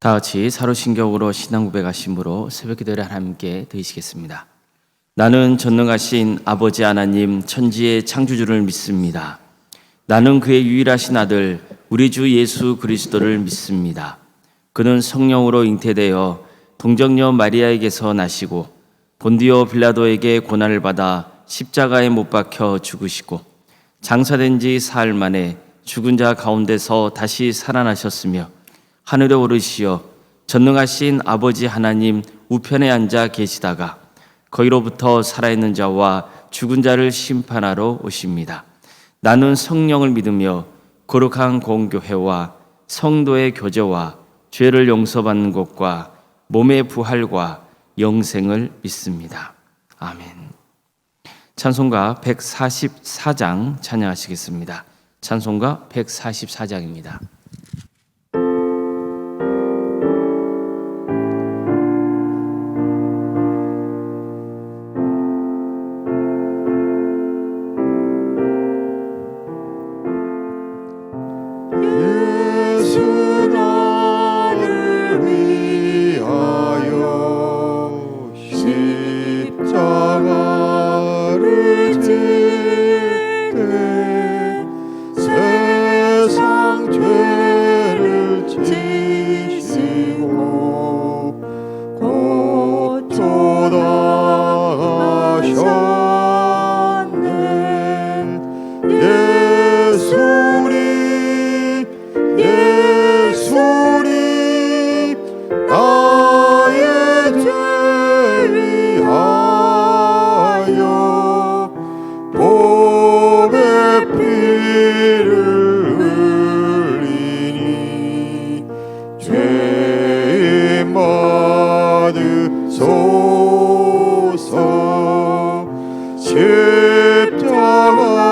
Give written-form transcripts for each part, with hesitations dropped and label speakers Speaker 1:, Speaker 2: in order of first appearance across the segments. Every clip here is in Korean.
Speaker 1: 다 같이 사로신경으로 신앙 고백하심으로 새벽 기도를 함께 드리시겠습니다. 나는 전능하신 아버지 하나님 천지의 창조주를 믿습니다. 나는 그의 유일하신 아들 우리 주 예수 그리스도를 믿습니다. 그는 성령으로 잉태되어 동정녀 마리아에게서 나시고 본디오 빌라도에게 고난을 받아 십자가에 못 박혀 죽으시고 장사된 지 사흘 만에 죽은 자 가운데서 다시 살아나셨으며 하늘에 오르시어 전능하신 아버지 하나님 우편에 앉아 계시다가 거기로부터 살아있는 자와 죽은 자를 심판하러 오십니다. 나는 성령을 믿으며 거룩한 공교회와 성도의 교제와 죄를 용서받는 것과 몸의 부활과 영생을 믿습니다. 아멘. 찬송가 144장 찬양하시겠습니다. 찬송가 144장입니다.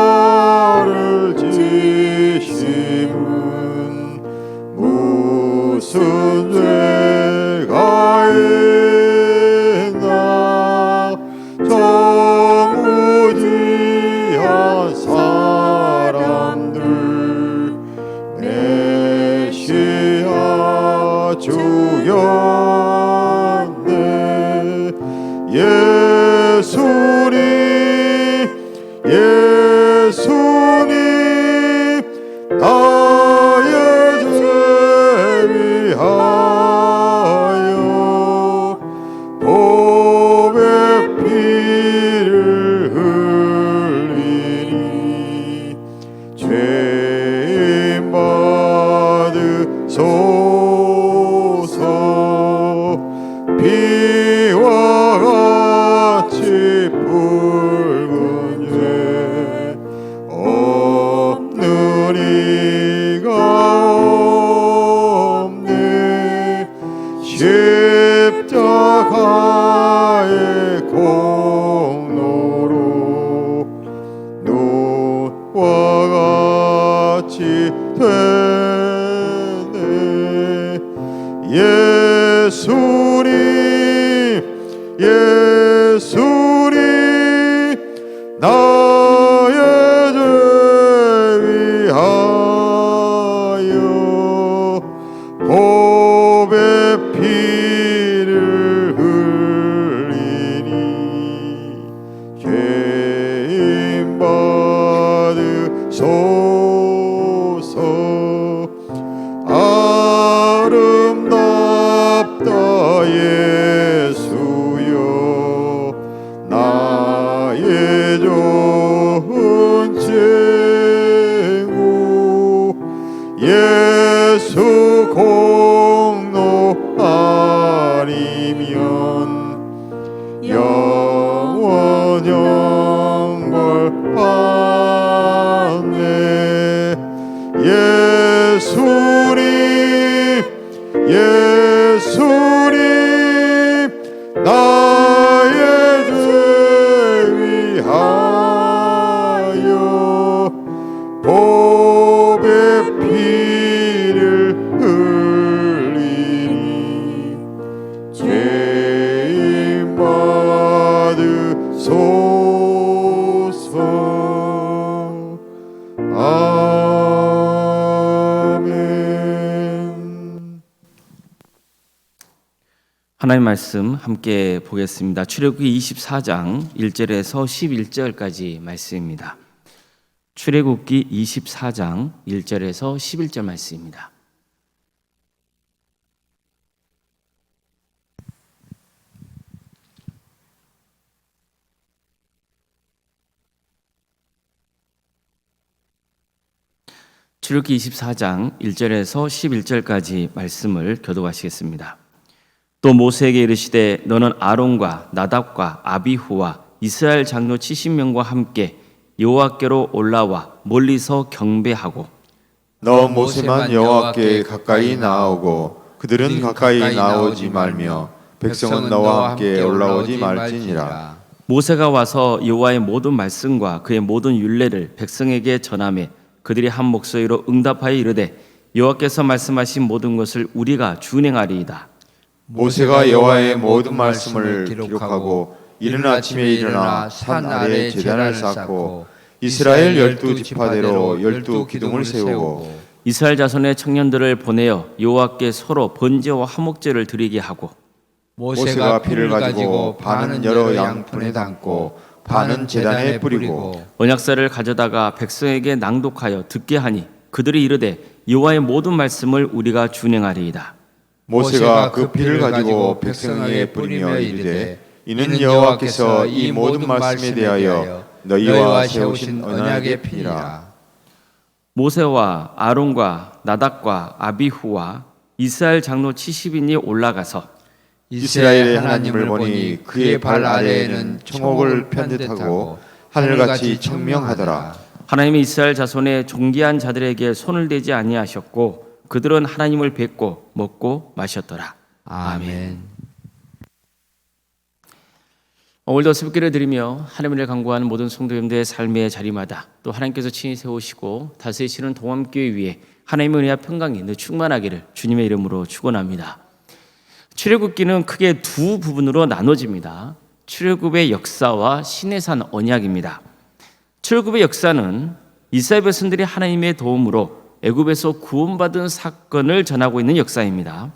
Speaker 2: 십자가를 지심은 무슨 죄가 있나 저 무지한 사람들 메시아 죽였네. 예수님 나의 죄 위하여 보배 피를 흘리니 죄인 받으소서. 비와 같이 붉은 죄 없는 이가 없네. 십자가의 공로로 눈과 같이 되네. 예수님 나의 죄 위하여 보배 피를 흘리니 죄인 받으소서. 아름답다 예수여 나의 좋은 친구. 예수 공로 아니면 영원 영벌 받네. 예수님 나의 죄 위하여 보배 피를 흘리니 죄인 받으소서.
Speaker 1: 하나님 말씀 함께 보겠습니다. 출애굽기 24장 1절에서 11절까지 말씀입니다. 출애굽기 24장 1절에서 11절 말씀입니다. 출애굽기 24장 1절에서 11절까지 말씀을 교독하시겠습니다. 또 모세에게 이르시되 너는 아론과 나답과 아비후와 이스라엘 장로 70명과 함께 여호와께로 올라와 멀리서 경배하고
Speaker 2: 너 모세만 여호와께 가까이 나아오고 그들은 가까이 나오지 말며 백성은 너와 함께 올라오지 말지니라.
Speaker 1: 모세가 와서 여호와의 모든 말씀과 그의 모든 율례를 백성에게 전하매 그들이 한 목소리로 응답하여 이르되 여호와께서 말씀하신 모든 것을 우리가 준행하리이다.
Speaker 2: 모세가 여호와의 모든 말씀을 기록하고 이른 아침에 일어나 산 아래 제단을 쌓고 이스라엘 12지파대로 12기둥을 세우고
Speaker 1: 이스라엘 자손의 청년들을 보내어 여호와께 서로 번제와 화목제를 드리게 하고
Speaker 2: 모세가 피를 가지고 반은 여러 양푼에 담고 반은 제단에 뿌리고
Speaker 1: 언약서를 가져다가 백성에게 낭독하여 듣게 하니 그들이 이르되 여호와의 모든 말씀을 우리가 준행하리이다.
Speaker 2: 모세가 그 피를 가지고 백성에게 뿌리며 이르되 이는 여호와께서 이 모든 말씀에 대하여 너희와 세우신 언약의 피니라.
Speaker 1: 모세와 아론과 나답과 아비후와 이스라엘 장로 70인이 올라가서
Speaker 2: 이스라엘의 하나님을 보니 그의 발 아래에는 청옥을 편듯하고 하늘같이 청명하더라.
Speaker 1: 하나님이 이스라엘 자손의 존귀한 자들에게 손을 대지 아니하셨고 그들은 하나님을 뵙고 먹고 마셨더라. 아멘. 오늘도 새벽기를 드리며 하나님을 간구하는 모든 성도님들의 삶의 자리마다 또 하나님께서 친히 세우시고 다스리시는 동암교회 위에 하나님의 은혜와 평강이 늘 충만하기를 주님의 이름으로 축원합니다. 출애굽기는 크게 두 부분으로 나눠집니다. 출애굽의 역사와 시내산 언약입니다. 출애굽의 역사는 이스라엘 백성들이 하나님의 도움으로 애굽에서 구원받은 사건을 전하고 있는 역사입니다.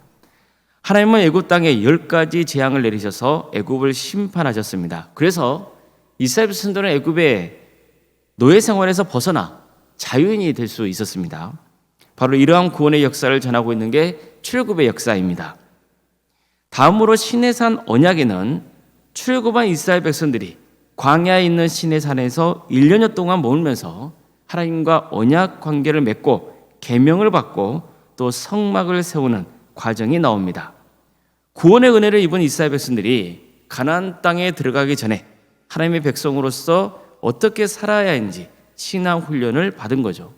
Speaker 1: 하나님은 애굽 땅에 10가지 재앙을 내리셔서 애굽을 심판하셨습니다. 그래서 이스라엘 백성들은 애굽의 노예 생활에서 벗어나 자유인이 될 수 있었습니다. 바로 이러한 구원의 역사를 전하고 있는 게 출애굽의 역사입니다. 다음으로 시내산 언약에는 출애굽한 이스라엘 백성들이 광야에 있는 시내산에서 1년여 동안 머물면서 하나님과 언약 관계를 맺고 계명을 받고 또 성막을 세우는 과정이 나옵니다. 구원의 은혜를 입은 이스라엘 백성들이 가나안 땅에 들어가기 전에 하나님의 백성으로서 어떻게 살아야 하는지 신앙 훈련을 받은 거죠.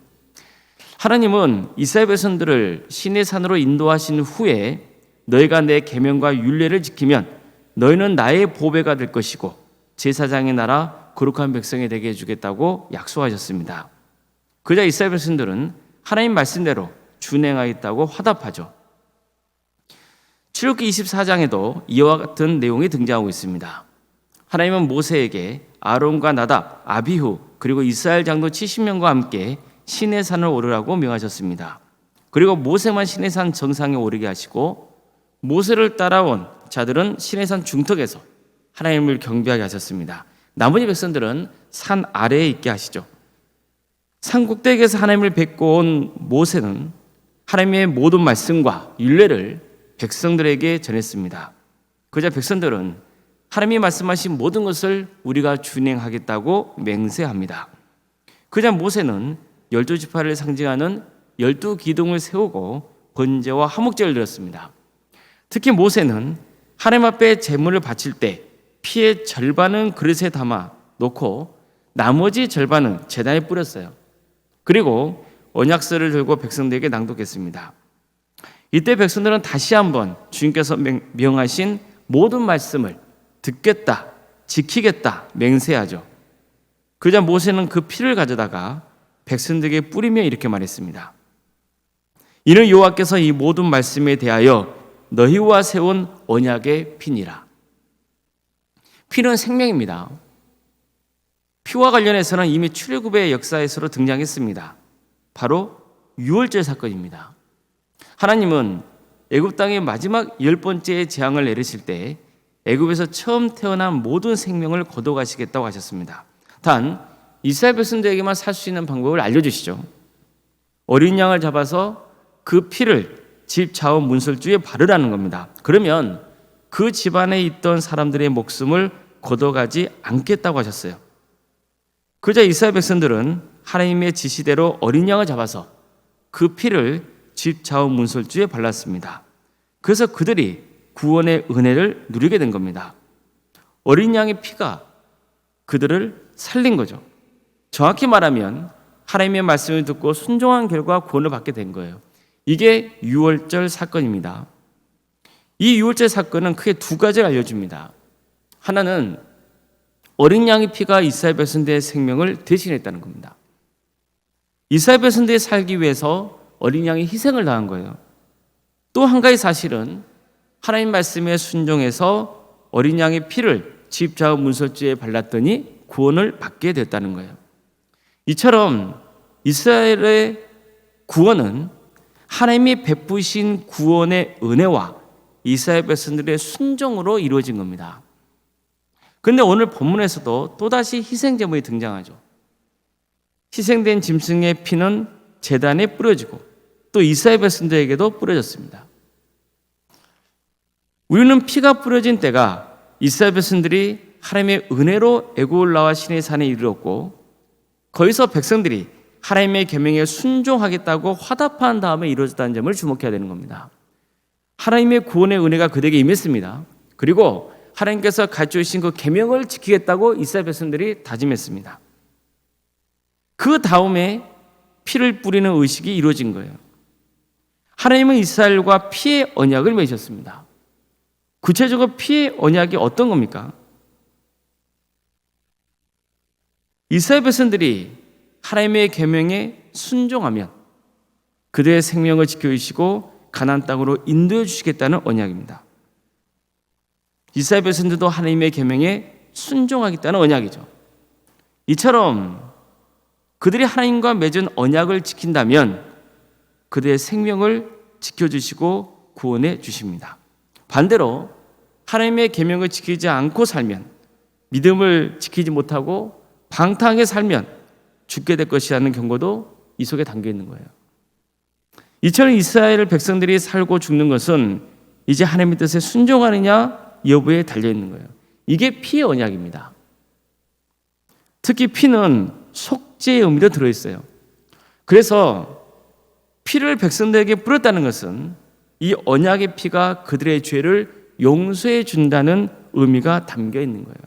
Speaker 1: 하나님은 이스라엘 백성들을 시내산으로 인도하신 후에 너희가 내 계명과 율례를 지키면 너희는 나의 보배가 될 것이고 제사장의 나라 거룩한 백성이 되게 해주겠다고 약속하셨습니다. 그러자 이스라엘 백성들은 하나님 말씀대로 준행하겠다고 화답하죠. 출애굽기 24장에도 이와 같은 내용이 등장하고 있습니다. 하나님은 모세에게 아론과 나답, 아비후 그리고 이스라엘 장로 70명과 함께 시내산을 오르라고 명하셨습니다. 그리고 모세만 시내산 정상에 오르게 하시고 모세를 따라온 자들은 시내산 중턱에서 하나님을 경배하게 하셨습니다. 나머지 백성들은 산 아래에 있게 하시죠. 산 꼭대기에서 하나님을 뵙고 온 모세는 하나님의 모든 말씀과 율례를 백성들에게 전했습니다. 그러자 백성들은 하나님이 말씀하신 모든 것을 우리가 준행하겠다고 맹세합니다. 그러자 모세는 12지파를 상징하는 12기둥을 세우고 번제와 화목제를 드렸습니다. 특히 모세는 하나님 앞에 제물을 바칠 때 피의 절반은 그릇에 담아 놓고 나머지 절반은 제단에 뿌렸어요. 그리고 언약서를 들고 백성들에게 낭독했습니다. 이때 백성들은 다시 한번 주님께서 명하신 모든 말씀을 듣겠다, 지키겠다 맹세하죠. 그러자 모세는 그 피를 가져다가 백성들에게 뿌리며 이렇게 말했습니다. 이는 여호와께서 이 모든 말씀에 대하여 너희와 세운 언약의 피니라. 피는 생명입니다. 피와 관련해서는 이미 출애굽의 역사에서로 등장했습니다. 바로 유월절 사건입니다. 하나님은 애굽 땅의 마지막 10번째 재앙을 내리실 때 애굽에서 처음 태어난 모든 생명을 거둬가시겠다고 하셨습니다. 단 이스라엘 백성들에게만 살 수 있는 방법을 알려주시죠. 어린 양을 잡아서 그 피를 집 좌우 문설주에 바르라는 겁니다. 그러면 그 집안에 있던 사람들의 목숨을 거둬가지 않겠다고 하셨어요. 그러자 이스라엘 백성들은 하나님의 지시대로 어린 양을 잡아서 그 피를 집 좌우 문설주에 발랐습니다. 그래서 그들이 구원의 은혜를 누리게 된 겁니다. 어린 양의 피가 그들을 살린 거죠. 정확히 말하면 하나님의 말씀을 듣고 순종한 결과 구원을 받게 된 거예요. 이게 유월절 사건입니다. 이 유월절 사건은 크게 두 가지를 알려줍니다. 하나는 어린 양의 피가 이스라엘 백성들의 생명을 대신했다는 겁니다. 이스라엘 백성들이 살기 위해서 어린 양이 희생을 당한 거예요. 또 한 가지 사실은 하나님 말씀에 순종해서 어린 양의 피를 집 좌우 문설주에 발랐더니 구원을 받게 됐다는 거예요. 이처럼 이스라엘의 구원은 하나님이 베푸신 구원의 은혜와 이스라엘 백성들의 순종으로 이루어진 겁니다. 그런데 오늘 본문에서도 또다시 희생제물이 등장하죠. 희생된 짐승의 피는 제단에 뿌려지고 또 이스라엘 백성들에게도 뿌려졌습니다. 우리는 피가 뿌려진 때가 이스라엘 백성들이 하나님의 은혜로 애굽을 나와 시내 산에 이르렀고 거기서 백성들이 하나님의 계명에 순종하겠다고 화답한 다음에 이루어졌다는 점을 주목해야 되는 겁니다. 하나님의 구원의 은혜가 그들에게 임했습니다. 그리고 하나님께서 가르쳐 주신 그 계명을 지키겠다고 이스라엘 백성들이 다짐했습니다. 그 다음에 피를 뿌리는 의식이 이루어진 거예요. 하나님은 이스라엘과 피의 언약을 맺으셨습니다. 구체적으로 피의 언약이 어떤 겁니까? 이스라엘 백성들이 하나님의 계명에 순종하면 그들의 생명을 지켜주시고 가나안 땅으로 인도해 주시겠다는 언약입니다. 이스라엘 백성들도 하나님의 계명에 순종하겠다는 언약이죠. 이처럼 그들이 하나님과 맺은 언약을 지킨다면 그들의 생명을 지켜주시고 구원해 주십니다. 반대로 하나님의 계명을 지키지 않고 살면, 믿음을 지키지 못하고 방탕하게 살면 죽게 될 것이라는 경고도 이 속에 담겨 있는 거예요. 이처럼 이스라엘 백성들이 살고 죽는 것은 이제 하나님의 뜻에 순종하느냐 여부에 달려 있는 거예요. 이게 피의 언약입니다. 특히 피는 속죄의 의미도 들어있어요. 그래서 피를 백성들에게 뿌렸다는 것은 이 언약의 피가 그들의 죄를 용서해 준다는 의미가 담겨 있는 거예요.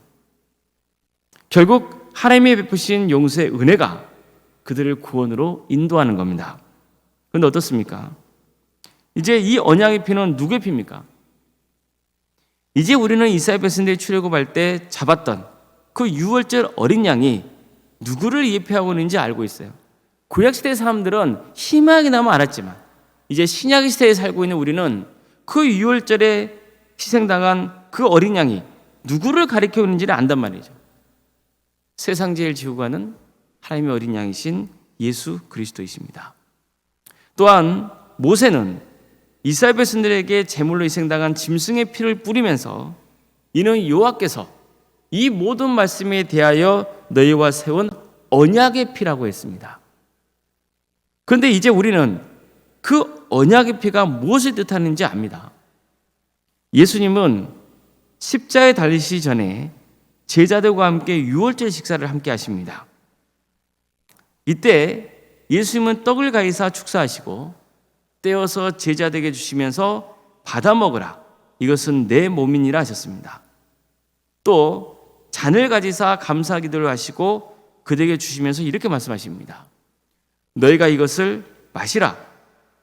Speaker 1: 결국 하나님이 베푸신 용서의 은혜가 그들을 구원으로 인도하는 겁니다. 그런데 어떻습니까? 이제 이 언약의 피는 누구의 피입니까? 이제 우리는 이스라엘 백성들이 출애굽할 때 잡았던 그 유월절 어린 양이 누구를 예표하고 있는지 알고 있어요. 구약시대 사람들은 희망이나마 알았지만 이제 신약 시대에 살고 있는 우리는 그 유월절에 희생당한 그 어린 양이 누구를 가리켜 있는지를 안단 말이죠. 세상 제일 지우가는 하나님의 어린 양이신 예수 그리스도이십니다. 또한 모세는 이스라엘 백성들에게 제물로 희생당한 짐승의 피를 뿌리면서 이는 여호와께서 이 모든 말씀에 대하여 너희와 세운 언약의 피라고 했습니다. 그런데 이제 우리는 그 언약의 피가 무엇을 뜻하는지 압니다. 예수님은 십자가에 달리시기 전에 제자들과 함께 유월절 식사를 함께 하십니다. 이때 예수님은 떡을 가지사 축사하시고 떼어서 제자들에게 주시면서 받아 먹으라, 이것은 내 몸이니라 하셨습니다. 또 잔을 가지사 감사 기도를 하시고 그들에게 주시면서 이렇게 말씀하십니다. 너희가 이것을 마시라,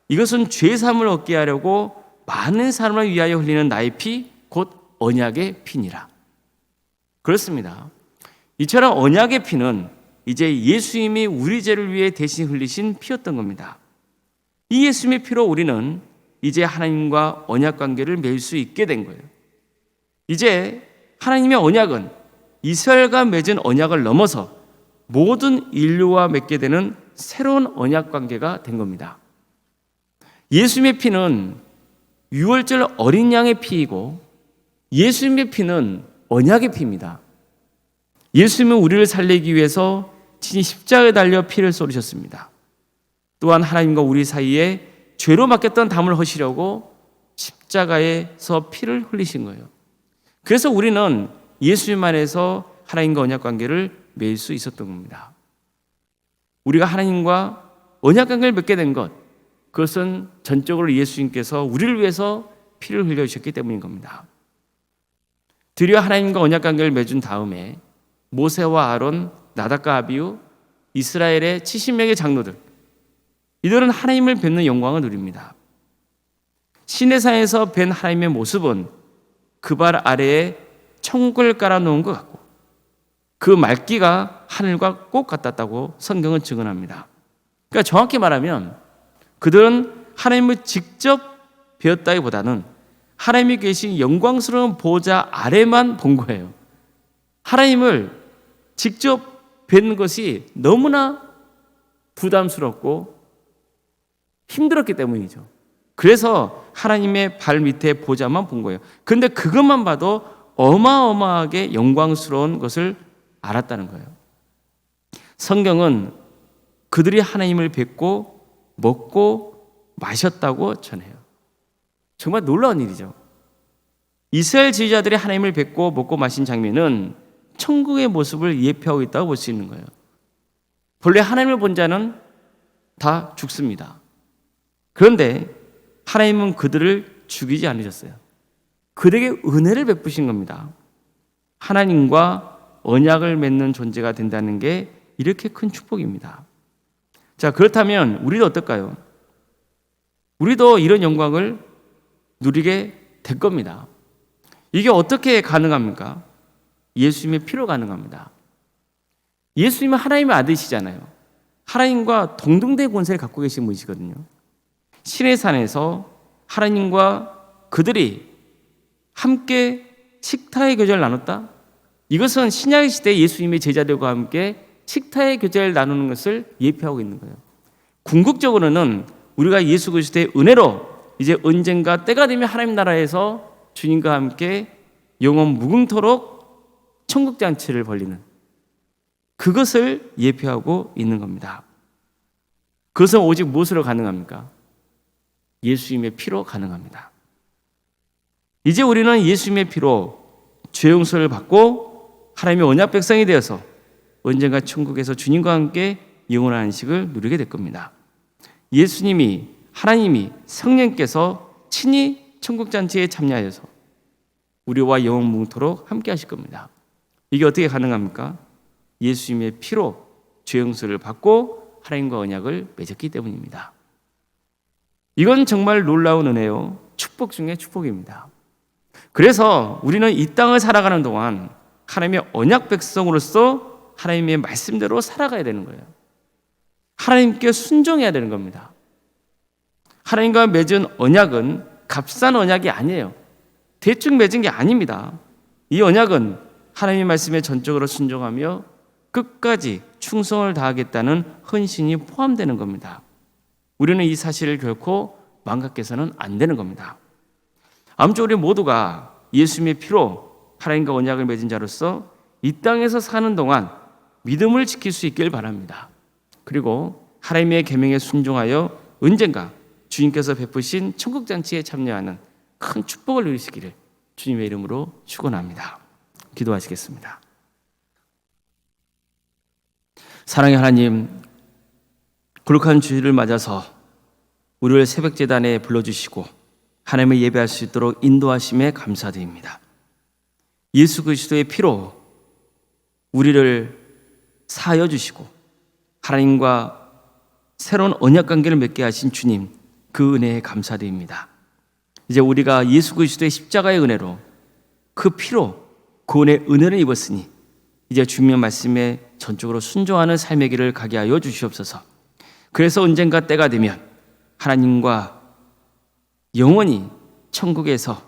Speaker 1: 이것은 죄 사함을 얻게 하려고 많은 사람을 위하여 흘리는 나의 피, 곧 언약의 피니라. 그렇습니다. 이처럼 언약의 피는 이제 예수님이 우리 죄를 위해 대신 흘리신 피였던 겁니다. 이 예수님의 피로 우리는 이제 하나님과 언약 관계를 맺을 수 있게 된 거예요. 이제 하나님의 언약은 이스라엘과 맺은 언약을 넘어서 모든 인류와 맺게 되는 새로운 언약 관계가 된 겁니다. 예수님의 피는 유월절 어린 양의 피이고 예수님의 피는 언약의 피입니다. 예수님은 우리를 살리기 위해서 친히 십자가에 달려 피를 쏟으셨습니다. 또한 하나님과 우리 사이에 죄로 맡겼던 담을 허시려고 십자가에서 피를 흘리신 거예요. 그래서 우리는 예수님 안에서 하나님과 언약 관계를 맺을 수 있었던 겁니다. 우리가 하나님과 언약 관계를 맺게 된 것, 그것은 전적으로 예수님께서 우리를 위해서 피를 흘려주셨기 때문인 겁니다. 드디어 하나님과 언약 관계를 맺은 다음에 모세와 아론, 나답과 아비후, 이스라엘의 70명의 장로들, 이들은 하나님을 뵙는 영광을 누립니다. 시내산에서 뵌 하나님의 모습은 그 발 아래에 천국을 깔아놓은 것 같고 그 말기가 하늘과 꼭 같았다고 성경은 증언합니다. 그러니까 정확히 말하면 그들은 하나님을 직접 배웠다기보다는 하나님이 계신 영광스러운 보좌 아래만 본 거예요. 하나님을 직접 뵌 것이 너무나 부담스럽고 힘들었기 때문이죠. 그래서 하나님의 발 밑에 보좌만 본 거예요. 그런데 그것만 봐도 어마어마하게 영광스러운 것을 알았다는 거예요. 성경은 그들이 하나님을 뵙고 먹고 마셨다고 전해요. 정말 놀라운 일이죠. 이스라엘 지휘자들이 하나님을 뵙고 먹고 마신 장면은 천국의 모습을 예표하고 있다고 볼 수 있는 거예요. 본래 하나님을 본 자는 다 죽습니다. 그런데 하나님은 그들을 죽이지 않으셨어요. 그들에게 은혜를 베푸신 겁니다. 하나님과 언약을 맺는 존재가 된다는 게 이렇게 큰 축복입니다. 자, 그렇다면 우리도 어떨까요? 우리도 이런 영광을 누리게 될 겁니다. 이게 어떻게 가능합니까? 예수님의 피로 가능합니다. 예수님은 하나님의 아들이시잖아요. 하나님과 동등된 권세를 갖고 계신 분이시거든요. 시내산에서 하나님과 그들이 함께 식탁의 교제를 나눴다? 이것은 신약 시대 예수님의 제자들과 함께 식탁의 교제를 나누는 것을 예표하고 있는 거예요. 궁극적으로는 우리가 예수 그리스도의 은혜로 이제 언젠가 때가 되면 하나님 나라에서 주님과 함께 영원 무궁토록 천국 잔치를 벌리는 그것을 예표하고 있는 겁니다. 그것은 오직 무엇으로 가능합니까? 예수님의 피로 가능합니다. 이제 우리는 예수님의 피로 죄 용서를 받고 하나님의 언약 백성이 되어서 언젠가 천국에서 주님과 함께 영원한 안식을 누리게 될 겁니다. 예수님이, 하나님이, 성령께서 친히 천국 잔치에 참여하여서 우리와 영원 무궁토록 함께 하실 겁니다. 이게 어떻게 가능합니까? 예수님의 피로 죄 용서를 받고 하나님과 언약을 맺었기 때문입니다. 이건 정말 놀라운 은혜요, 축복 중에 축복입니다. 그래서 우리는 이 땅을 살아가는 동안 하나님의 언약 백성으로서 하나님의 말씀대로 살아가야 되는 거예요. 하나님께 순종해야 되는 겁니다. 하나님과 맺은 언약은 값싼 언약이 아니에요. 대충 맺은 게 아닙니다. 이 언약은 하나님의 말씀에 전적으로 순종하며 끝까지 충성을 다하겠다는 헌신이 포함되는 겁니다. 우리는 이 사실을 결코 망각해서는 안 되는 겁니다. 아무쪼록 우리 모두가 예수님의 피로 하나님과 언약을 맺은 자로서 이 땅에서 사는 동안 믿음을 지킬 수 있길 바랍니다. 그리고 하나님의 계명에 순종하여 언젠가 주님께서 베푸신 천국잔치에 참여하는 큰 축복을 누리시기를 주님의 이름으로 축원합니다. 기도하시겠습니다. 사랑의 하나님, 거룩한 주일을 맞아서 우리를 새벽제단에 불러주시고 하나님을 예배할 수 있도록 인도하심에 감사드립니다. 예수 그리스도의 피로 우리를 사하여 주시고 하나님과 새로운 언약관계를 맺게 하신 주님, 그 은혜에 감사드립니다. 이제 우리가 예수 그리스도의 십자가의 은혜로 그 피로 구원의 은혜를 입었으니 이제 주님의 말씀에 전적으로 순종하는 삶의 길을 가게 하여 주시옵소서. 그래서 언젠가 때가 되면 하나님과 영원히 천국에서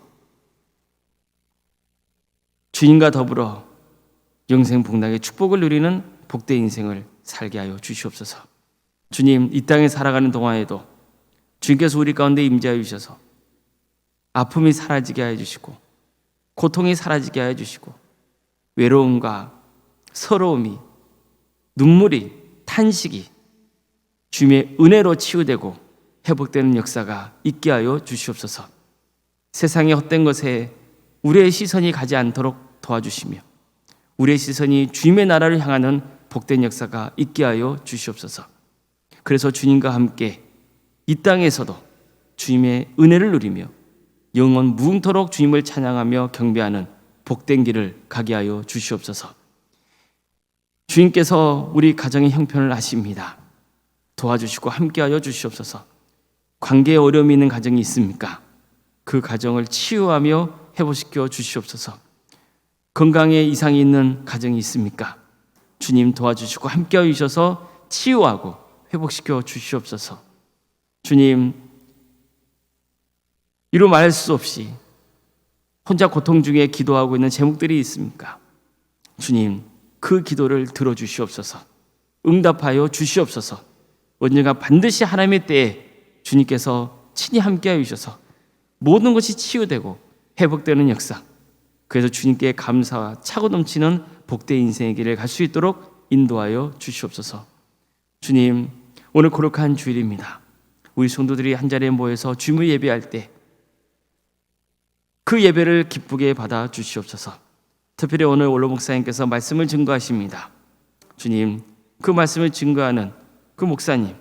Speaker 1: 주님과 더불어 영생복락의 축복을 누리는 복된 인생을 살게 하여 주시옵소서. 주님, 이 땅에 살아가는 동안에도 주님께서 우리 가운데 임재하여 주셔서 아픔이 사라지게 하여 주시고 고통이 사라지게 하여 주시고 외로움과 서러움이 눈물이 탄식이 주님의 은혜로 치유되고 회복되는 역사가 있게 하여 주시옵소서. 세상의 헛된 것에 우리의 시선이 가지 않도록 도와주시며 우리의 시선이 주님의 나라를 향하는 복된 역사가 있게 하여 주시옵소서. 그래서 주님과 함께 이 땅에서도 주님의 은혜를 누리며 영원 무궁토록 주님을 찬양하며 경배하는 복된 길을 가게 하여 주시옵소서. 주님께서 우리 가정의 형편을 아십니다. 도와주시고 함께하여 주시옵소서. 관계에 어려움이 있는 가정이 있습니까? 그 가정을 치유하며 회복시켜 주시옵소서. 건강에 이상이 있는 가정이 있습니까? 주님 도와주시고 함께하여 주셔서 치유하고 회복시켜 주시옵소서. 주님, 이루 말할 수 없이 혼자 고통 중에 기도하고 있는 제목들이 있습니까? 주님, 그 기도를 들어주시옵소서. 응답하여 주시옵소서. 언젠가 반드시 하나님의 때에 주님께서 친히 함께하여 주셔서 모든 것이 치유되고 회복되는 역사, 그래서 주님께 감사와 차고 넘치는 복된 인생의 길을 갈 수 있도록 인도하여 주시옵소서. 주님, 오늘 거룩한 주일입니다. 우리 성도들이 한자리에 모여서 주님을 예배할 때 그 예배를 기쁘게 받아 주시옵소서. 특별히 오늘 원로 목사님께서 말씀을 증거하십니다. 주님, 그 말씀을 증거하는 그 목사님,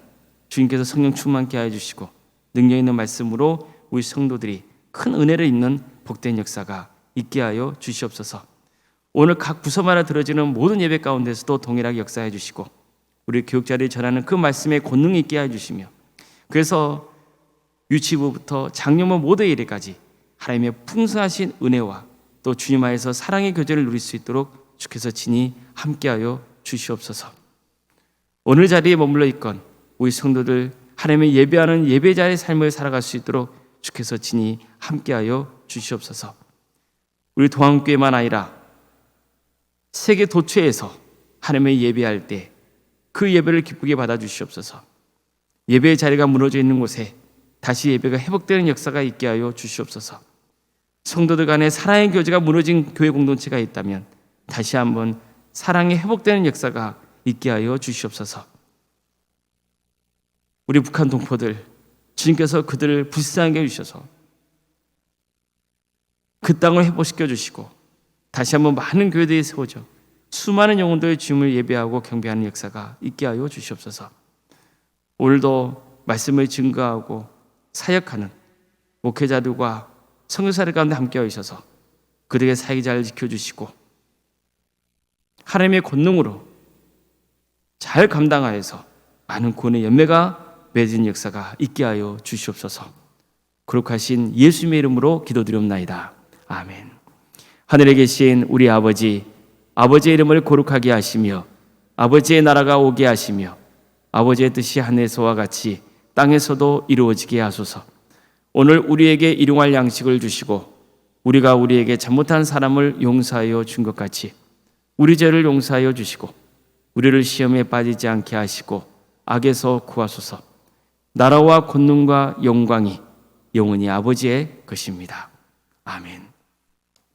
Speaker 1: 주님께서 성령 충만케 하여 주시고 능력 있는 말씀으로 우리 성도들이 큰 은혜를 입는 복된 역사가 있게 하여 주시옵소서. 오늘 각 부서마다 들어지는 모든 예배 가운데서도 동일하게 역사해 주시고 우리 교육자들이 전하는 그 말씀에 권능 있게 하여 주시며, 그래서 유치부부터 장로모 모두의 일에까지 하나님의 풍성하신 은혜와 또 주님 안에서 사랑의 교제를 누릴 수 있도록 주께서 친히 함께하여 주시옵소서. 오늘 자리에 머물러 있건 우리 성도들 하나님의 예배하는 예배자의 삶을 살아갈 수 있도록 주께서 친히 함께하여 주시옵소서. 우리 동안교회만 아니라 세계 도처에서 하나님의 예배할 때 그 예배를 기쁘게 받아 주시옵소서. 예배의 자리가 무너져 있는 곳에 다시 예배가 회복되는 역사가 있게 하여 주시옵소서. 성도들 간에 사랑의 교제가 무너진 교회 공동체가 있다면 다시 한번 사랑이 회복되는 역사가 있게 하여 주시옵소서. 우리 북한 동포들, 주님께서 그들을 불쌍하게 해주셔서 그 땅을 회복시켜 주시고 다시 한번 많은 교회들이 세워져 수많은 영혼들의 주님을 예배하고 경배하는 역사가 있게 하여 주시옵소서. 오늘도 말씀을 증거하고 사역하는 목회자들과 선교사들 가운데 함께하여 주셔서 그들의 사역이 잘 지켜주시고 하나님의 권능으로 잘 감당하여서 많은 구원의 열매가 맺은 역사가 있게 하여 주시옵소서. 거룩하신 예수님의 이름으로 기도드리옵나이다. 아멘. 하늘에 계신 우리 아버지, 아버지의 이름을 거룩하게 하시며 아버지의 나라가 오게 하시며 아버지의 뜻이 하늘에서와 같이 땅에서도 이루어지게 하소서. 오늘 우리에게 일용할 양식을 주시고 우리가 우리에게 잘못한 사람을 용서하여 준 것 같이 우리 죄를 용서하여 주시고 우리를 시험에 빠지지 않게 하시고 악에서 구하소서. 나라와 권능과 영광이 영원히 아버지의 것입니다. 아멘.